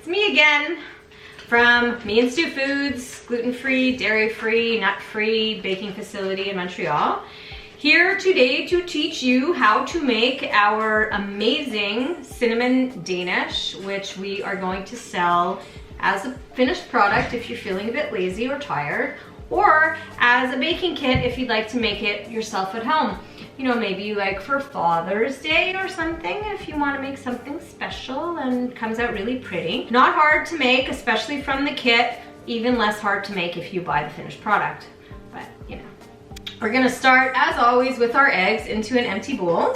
It's me again from Mi&Stu Foods, gluten-free, dairy-free, nut-free baking facility in Montreal. Here today to teach you how to make our amazing cinnamon Danish, which we are going to sell as a finished product if you're feeling a bit lazy or tired, or as a baking kit if you'd like to make it yourself at home. You know, maybe like for Father's Day or something, if you want to make something special and comes out really pretty. Not hard to make, especially from the kit, even less hard to make if you buy the finished product, but you know. We're gonna start, as always, with our eggs into an empty bowl.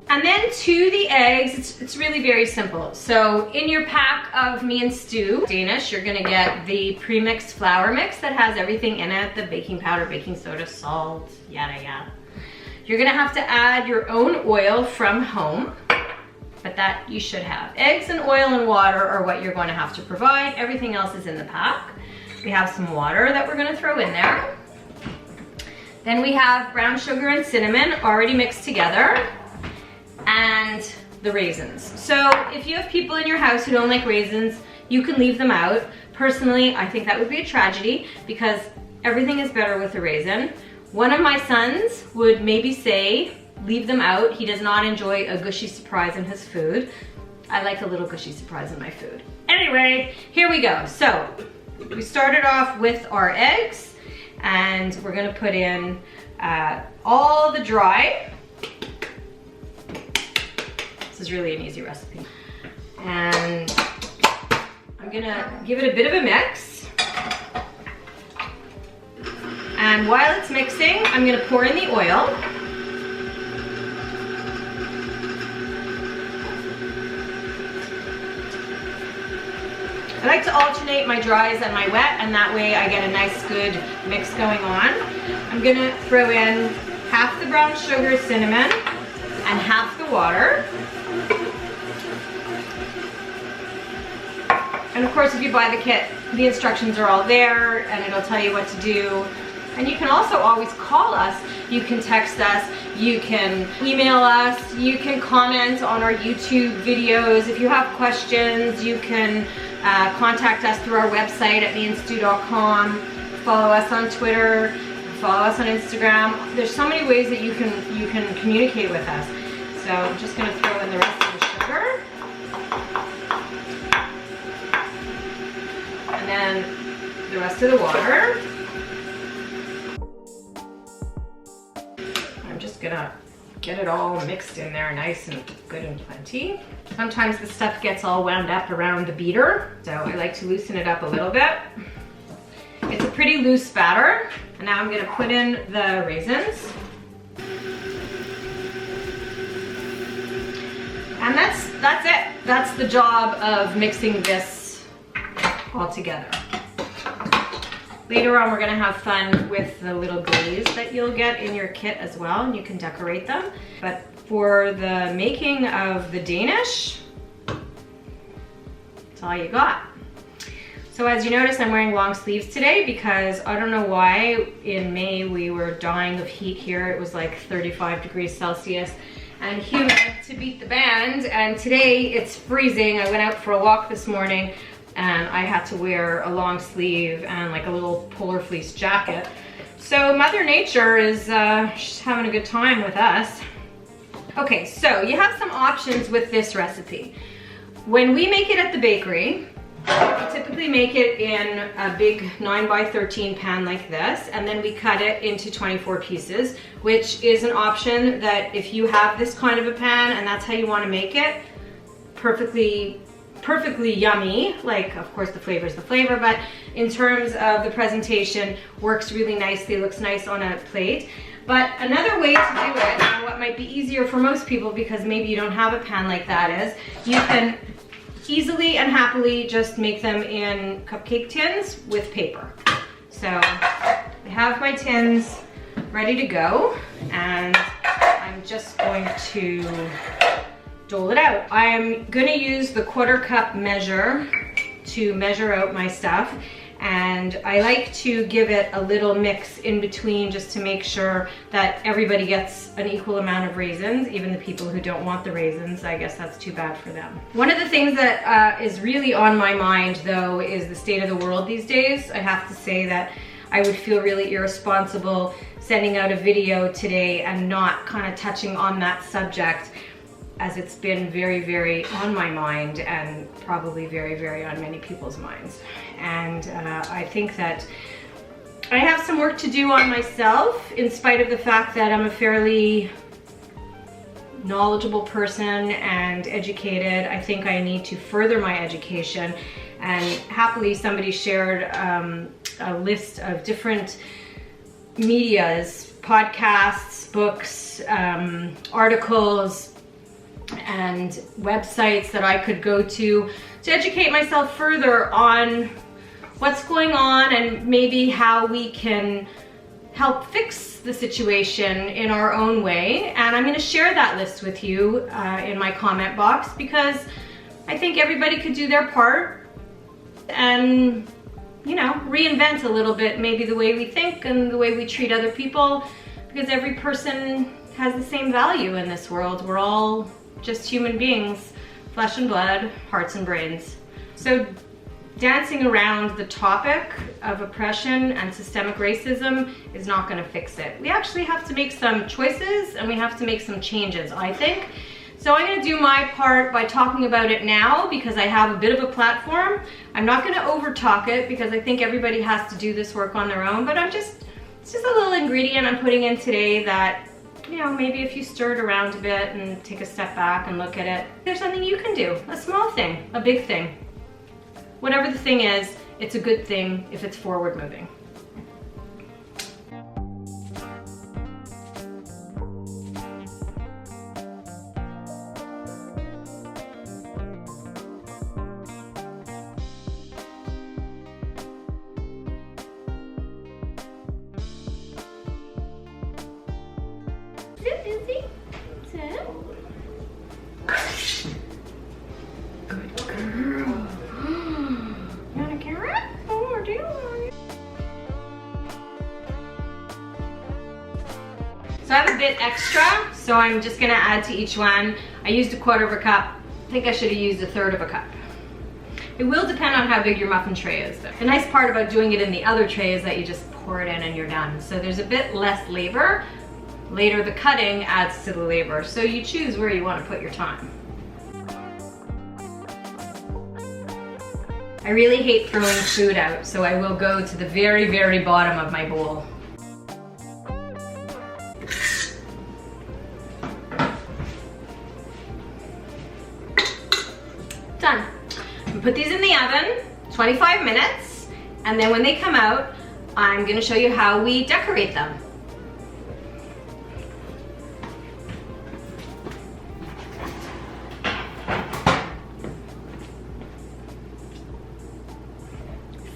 And then to the eggs, it's really very simple. So in your pack of Mi&Stu Danish, you're gonna get the pre-mixed flour mix that has everything in it, the baking powder, baking soda, salt, yada yada. You're gonna have to add your own oil from home, but that you should have. Eggs and oil and water are what you're going to have to provide. Everything else is in the pack. We have some water that we're gonna throw in there. Then we have brown sugar and cinnamon already mixed together, and the raisins. So if you have people in your house who don't like raisins, you can leave them out. Personally, I think that would be a tragedy because everything is better with a raisin. One of my sons would maybe say, leave them out. He does not enjoy a gushy surprise in his food. I like a little gushy surprise in my food. Anyway, here we go. So we started off with our eggs, and we're gonna put in all the dry. This is really an easy recipe. And I'm gonna give it a bit of a mix. And while it's mixing, I'm gonna pour in the oil. I like to alternate my dries and my wet, and that way I get a nice good mix going on. I'm gonna throw in half the brown sugar, cinnamon, and half the water. And of course, if you buy the kit, the instructions are all there and it'll tell you what to do. And you can also always call us, you can text us, you can email us, you can comment on our YouTube videos. If you have questions, you can contact us through our website at miandstu.com, follow us on Twitter, follow us on Instagram. There's so many ways that you can communicate with us. So I'm just gonna throw in the rest of the sugar. And then the rest of the water. I'm just gonna get it all mixed in there nice and good and plenty. Sometimes the stuff gets all wound up around the beater, so I like to loosen it up a little bit. It's a pretty loose batter. And now I'm gonna put in the raisins. And that's it. That's the job of mixing this all together. Later on, we're gonna have fun with the little glaze that you'll get in your kit as well, and you can decorate them. But for the making of the Danish, that's all you got. So as you notice, I'm wearing long sleeves today because I don't know why in May we were dying of heat here. It was like 35 degrees Celsius and humid to beat the band, and today it's freezing. I went out for a walk this morning and I had to wear a long sleeve and like a little polar fleece jacket. So Mother Nature is she's having a good time with us. Okay, so you have some options with this recipe. When we make it at the bakery, we typically make it in a big 9x13 pan like this, and then we cut it into 24 pieces, which is an option that if you have this kind of a pan and that's how you want to make it, perfectly yummy. Like, of course, the flavor is the flavor, but in terms of the presentation, works really nicely, looks nice on a plate. But another way to do it, and what might be easier for most people because maybe you don't have a pan like that, is you can easily and happily just make them in cupcake tins with paper. So I have my tins ready to go, and I'm just going to dole it out. I'm gonna use the 1/4 cup measure to measure out my stuff, And I like to give it a little mix in between just to make sure that everybody gets an equal amount of raisins, even the people who don't want the raisins. I guess that's too bad for them. One of the things that is really on my mind though is the state of the world these days. I have to say that I would feel really irresponsible sending out a video today and not kind of touching on that subject, as it's been very, very on my mind and probably very, very on many people's minds. And I think that I have some work to do on myself, in spite of the fact that I'm a fairly knowledgeable person and educated. I think I need to further my education, and happily somebody shared a list of different medias, podcasts, books, articles, and websites that I could go to educate myself further on what's going on and maybe how we can help fix the situation in our own way. And I'm going to share that list with you in my comment box, because I think everybody could do their part and, you know, reinvent a little bit maybe the way we think and the way we treat other people, because every person has the same value in this world. We're all just human beings, flesh and blood, hearts and brains. So dancing around the topic of oppression and systemic racism is not going to fix it. We actually have to make some choices and we have to make some changes, I think. So I'm going to do my part by talking about it now, because I have a bit of a platform. I'm not going to over talk it, because I think everybody has to do this work on their own, but it's just a little ingredient I'm putting in today that, you know, maybe if you stir it around a bit and take a step back and look at it, there's something you can do. A small thing, a big thing. Whatever the thing is, it's a good thing if it's forward moving. So I have a bit extra, so I'm just gonna add to each one. I used 1/4 of a cup. I think I should have used 1/3 of a cup. It will depend on how big your muffin tray is though. The nice part about doing it in the other tray is that you just pour it in and you're done. So there's a bit less labor. Later the cutting adds to the labor, so you choose where you want to put your time. I really hate throwing food out, so I will go to the very, very bottom of my bowl. Done. We put these in the oven, 25 minutes, and then when they come out, I'm going to show you how we decorate them.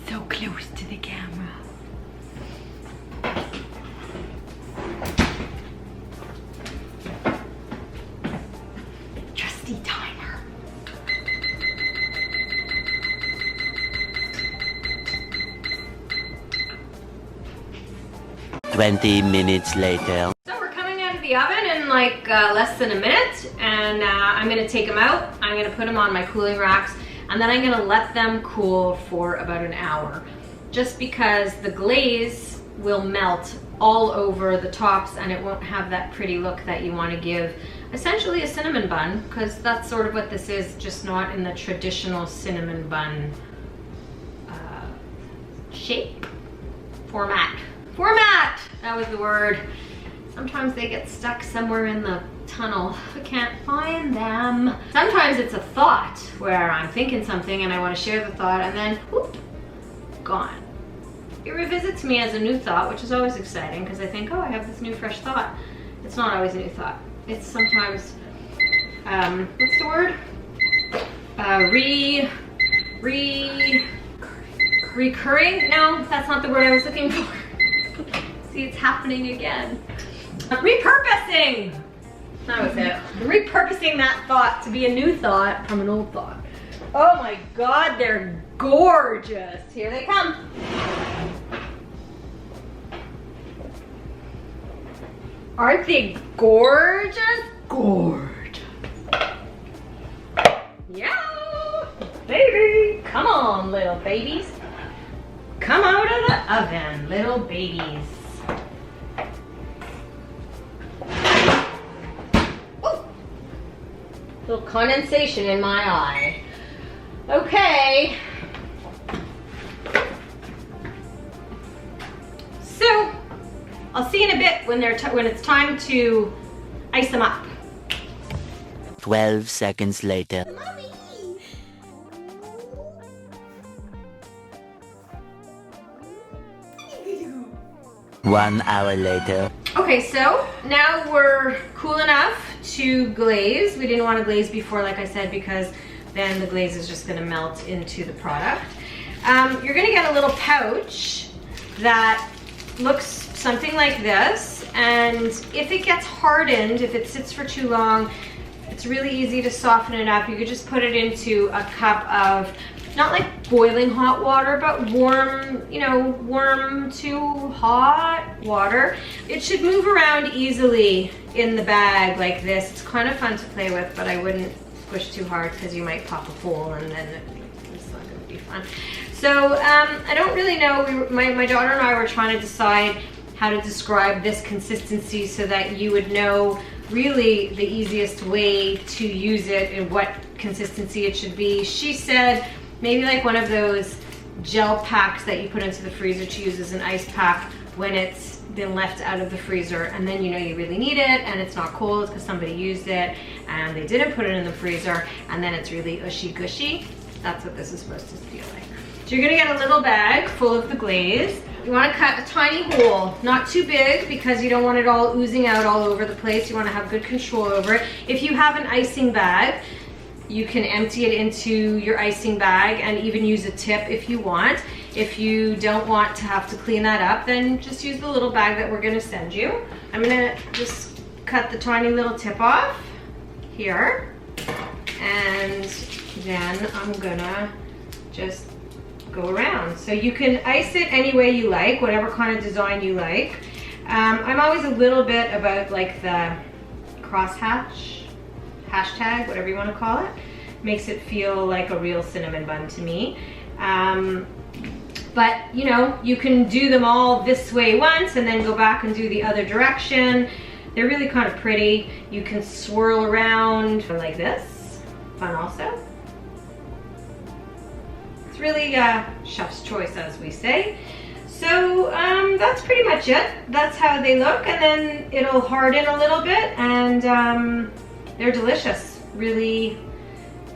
So close to the camera. Trusty timer. "20 minutes later." So we're coming out of the oven in like less than a minute, and I'm gonna take them out. I'm gonna put them on my cooling racks, and then I'm gonna let them cool for about an hour, just because the glaze will melt all over the tops and it won't have that pretty look that you want to give essentially a cinnamon bun, because that's sort of what this is, just not in the traditional cinnamon bun shape. Format, that was the word. Sometimes they get stuck somewhere in the tunnel. I can't find them. Sometimes it's a thought where I'm thinking something and I want to share the thought, and then whoop, gone. It revisits me as a new thought, which is always exciting, because I think, oh, I have this new fresh thought. It's not always a new thought. It's sometimes, what's the word? Recurring? No, that's not the word I was looking for. See, it's happening again. Repurposing! That was it. Repurposing that thought to be a new thought from an old thought. Oh my God, they're gorgeous. Here they come. Aren't they gorgeous? Gorgeous. Yeah, baby. Come on, little babies. Come out of the oven, little babies. Ooh. Little condensation in my eye. Okay. So, I'll see you in a bit when it's time to ice them up. 12 seconds later. Mommy! 1 hour later. Okay, so now we're cool enough to glaze. We didn't want to glaze before, like I said, because then the glaze is just gonna melt into the product. You're gonna get a little pouch that looks something like this, and if it gets hardened, if it sits for too long, it's really easy to soften it up. You could just put it into a cup of, not like boiling hot water, but warm, you know, warm to hot water. It should move around easily in the bag like this. It's kind of fun to play with, but I wouldn't squish too hard because you might pop a hole and then it's not gonna be fun. So I don't really know, my daughter and I were trying to decide how to describe this consistency so that you would know really the easiest way to use it and what consistency it should be. She said maybe like one of those gel packs that you put into the freezer to use as an ice pack when it's been left out of the freezer, and then you know you really need it and it's not cold because somebody used it and they didn't put it in the freezer, and then it's really ushy gushy. That's what this is supposed to feel like. So you're gonna get a little bag full of the glaze. You wanna cut a tiny hole, not too big because you don't want it all oozing out all over the place. You wanna have good control over it. If you have an icing bag, you can empty it into your icing bag and even use a tip if you want. If you don't want to have to clean that up, then just use the little bag that we're gonna send you. I'm gonna just cut the tiny little tip off here, and then I'm gonna just go around. So you can ice it any way you like, whatever kind of design you like. I'm always a little bit about like the crosshatch, hashtag, whatever you want to call it. Makes it feel like a real cinnamon bun to me. But you know, you can do them all this way once and then go back and do the other direction. They're really kind of pretty. You can swirl around like this. Fun also. It's really chef's choice, as we say. So that's pretty much it. That's how they look, and then it'll harden a little bit, and they're delicious. Really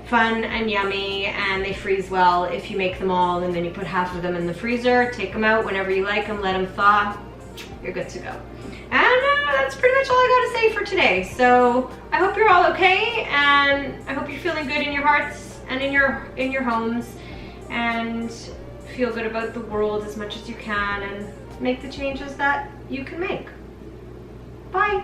fun and yummy, and they freeze well if you make them all, and then you put half of them in the freezer, take them out whenever you like them, let them thaw, you're good to go. And that's pretty much all I gotta say for today. So I hope you're all okay, and I hope you're feeling good in your hearts and in your homes, and feel good about the world as much as you can, and make the changes that you can make. Bye.